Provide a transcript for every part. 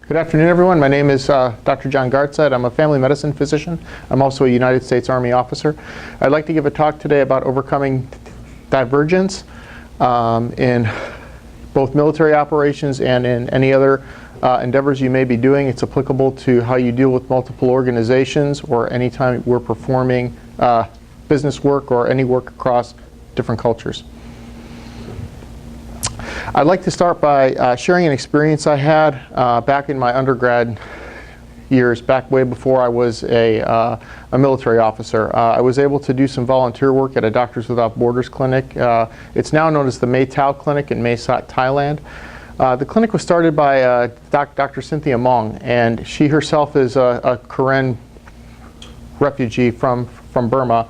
Good afternoon, everyone. My name is Dr. John Gartside. I'm a family medicine physician. I'm also a United States Army officer. I'd like to give a talk today about overcoming divergence in both military operations and in any other endeavors you may be doing. It's applicable to how you deal with multiple organizations or anytime we're performing business work or any work across different cultures. I'd like to start by sharing an experience I had back in my undergrad years, back way before I was a military officer. I was able to do some volunteer work at a Doctors Without Borders clinic. It's now known as the Mae Tao Clinic in Mae Sot, Thailand. The clinic was started by Dr. Cynthia Mong, and she herself is a Karen refugee from Burma.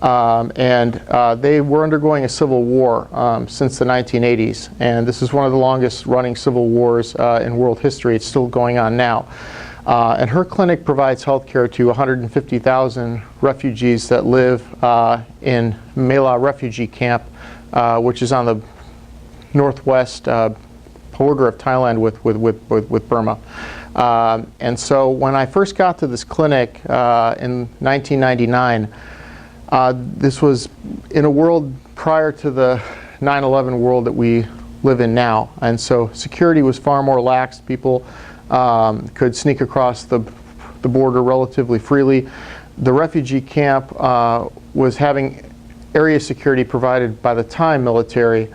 They were undergoing a civil war since the 1980s, and this is one of the longest running civil wars in world history. It's still going on now. And her clinic provides health care to 150,000 refugees that live in Mela refugee camp, which is on the northwest border of Thailand with Burma. And so when I first got to this clinic in 1999, this was in a world prior to the 9/11 world that we live in now. And so security was far more lax. People could sneak across the border relatively freely. The refugee camp was having area security provided by the Thai military,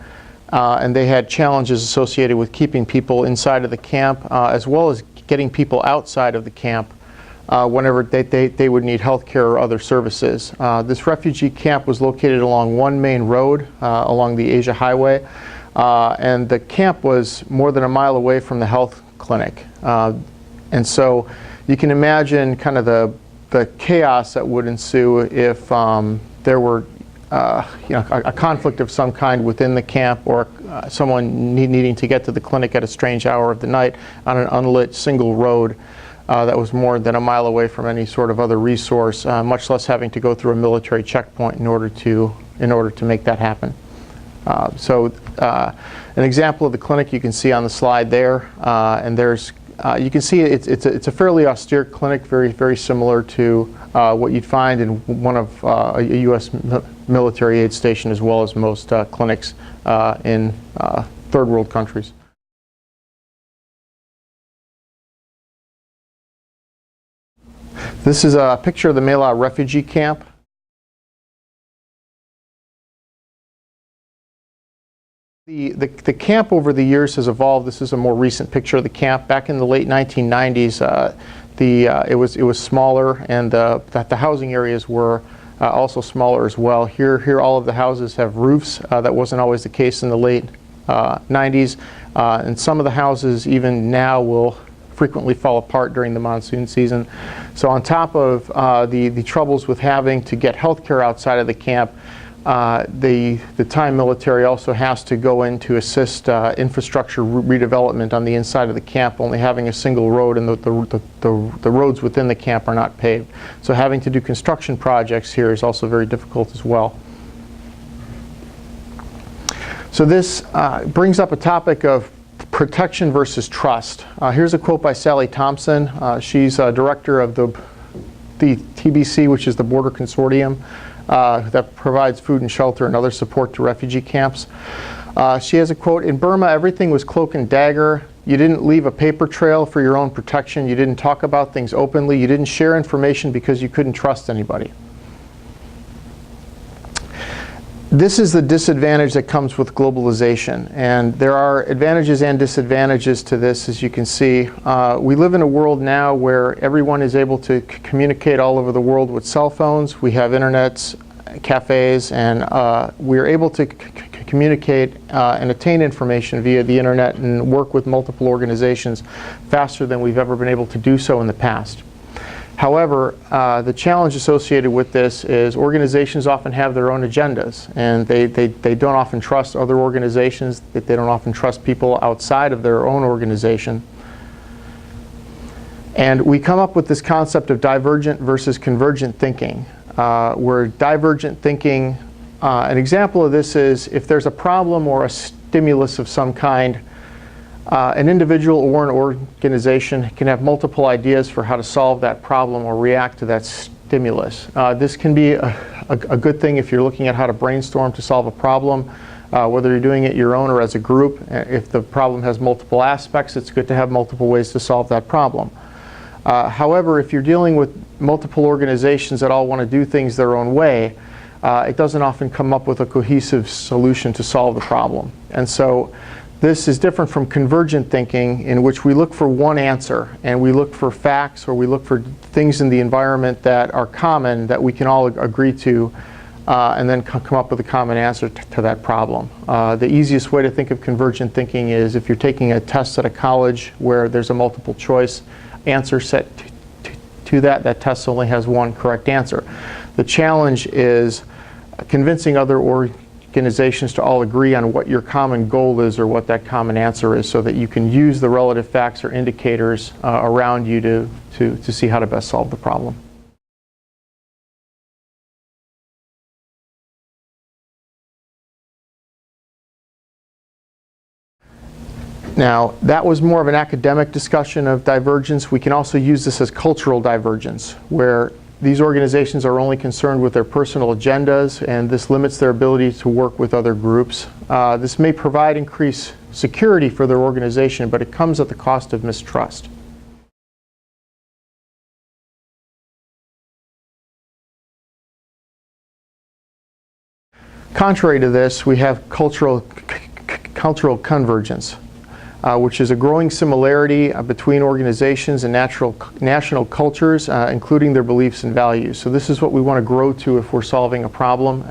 and they had challenges associated with keeping people inside of the camp as well as getting people outside of the camp whenever they would need health care or other services. This refugee camp was located along one main road along the Asia Highway, and the camp was more than a mile away from the health clinic. And so you can imagine kind of the chaos that would ensue if there were a conflict of some kind within the camp, or someone needing to get to the clinic at a strange hour of the night on an unlit single road that was more than a mile away from any sort of other resource, much less having to go through a military checkpoint in order to make that happen. An example of the clinic you can see on the slide there, and there's you can see it's a fairly austere clinic, very similar to what you'd find in one of a U.S. military aid station, as well as most clinics in third world countries. This is a picture of the Mela refugee camp. The camp over the years has evolved. This is a more recent picture of the camp. Back in the late 1990s, it was smaller, and the housing areas were also smaller as well. Here all of the houses have roofs. That wasn't always the case in the late 90s, and some of the houses even now will frequently fall apart during the monsoon season. So on top of the troubles with having to get health care outside of the camp, the Thai military also has to go in to assist infrastructure redevelopment on the inside of the camp, only having a single road, and the roads within the camp are not paved. So having to do construction projects here is also very difficult as well. So this brings up a topic of protection versus trust. Here's a quote by Sally Thompson. She's director of the TBC, which is the Border Consortium that provides food and shelter and other support to refugee camps. She has a quote: "In Burma, everything was cloak and dagger. You didn't leave a paper trail for your own protection. You didn't talk about things openly. You didn't share information because you couldn't trust anybody." This is the disadvantage that comes with globalization, and there are advantages and disadvantages to this, as you can see. We live in a world now where everyone is able to communicate all over the world with cell phones. We have internets, cafes, and we're able to communicate and attain information via the internet and work with multiple organizations faster than we've ever been able to do so in the past. However, the challenge associated with this is organizations often have their own agendas, and they don't often trust other organizations, that they don't often trust people outside of their own organization. And we come up with this concept of divergent versus convergent thinking, where divergent thinking, an example of this is if there's a problem or a stimulus of some kind, An individual or an organization can have multiple ideas for how to solve that problem or react to that stimulus. This can be a good thing if you're looking at how to brainstorm to solve a problem, whether you're doing it your own or as a group. If the problem has multiple aspects, it's good to have multiple ways to solve that problem. However, if you're dealing with multiple organizations that all want to do things their own way, it doesn't often come up with a cohesive solution to solve the problem. And so this is different from convergent thinking, in which we look for one answer and we look for facts, or we look for things in the environment that are common that we can all agree to, and then come up with a common answer to that problem. The easiest way to think of convergent thinking is if you're taking a test at a college where there's a multiple choice answer set to that test only has one correct answer. The challenge is convincing other organizations to all agree on what your common goal is or what that common answer is, so that you can use the relative facts or indicators around you to see how to best solve the problem. Now, that was more of an academic discussion of divergence. We can also use this as cultural divergence, where these organizations are only concerned with their personal agendas, and this limits their ability to work with other groups. This may provide increased security for their organization, but it comes at the cost of mistrust. Contrary to this, we have cultural convergence, which is a growing similarity between organizations and national cultures, including their beliefs and values. So this is what we want to grow to if we're solving a problem,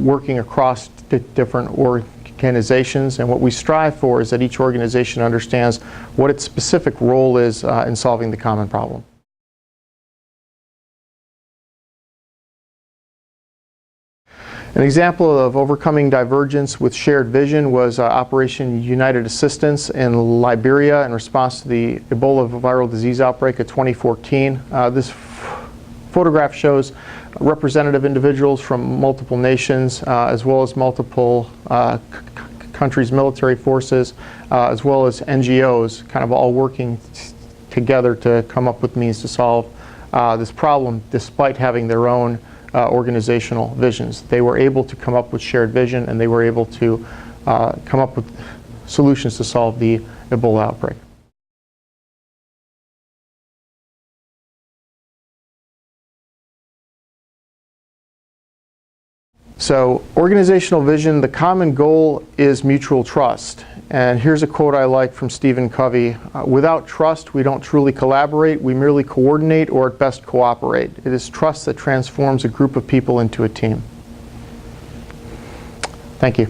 working across different organizations. And what we strive for is that each organization understands what its specific role is in solving the common problem. An example of overcoming divergence with shared vision was Operation United Assistance in Liberia in response to the Ebola viral disease outbreak of 2014. This photograph shows representative individuals from multiple nations, as well as multiple countries' military forces, as well as NGOs, kind of all working together to come up with means to solve this problem, despite having their own organizational visions. They were able to come up with shared vision, and they were able to come up with solutions to solve the Ebola outbreak. So, organizational vision, the common goal is mutual trust. And here's a quote I like from Stephen Covey: "Without trust, we don't truly collaborate, we merely coordinate, or at best cooperate. It is trust that transforms a group of people into a team." Thank you.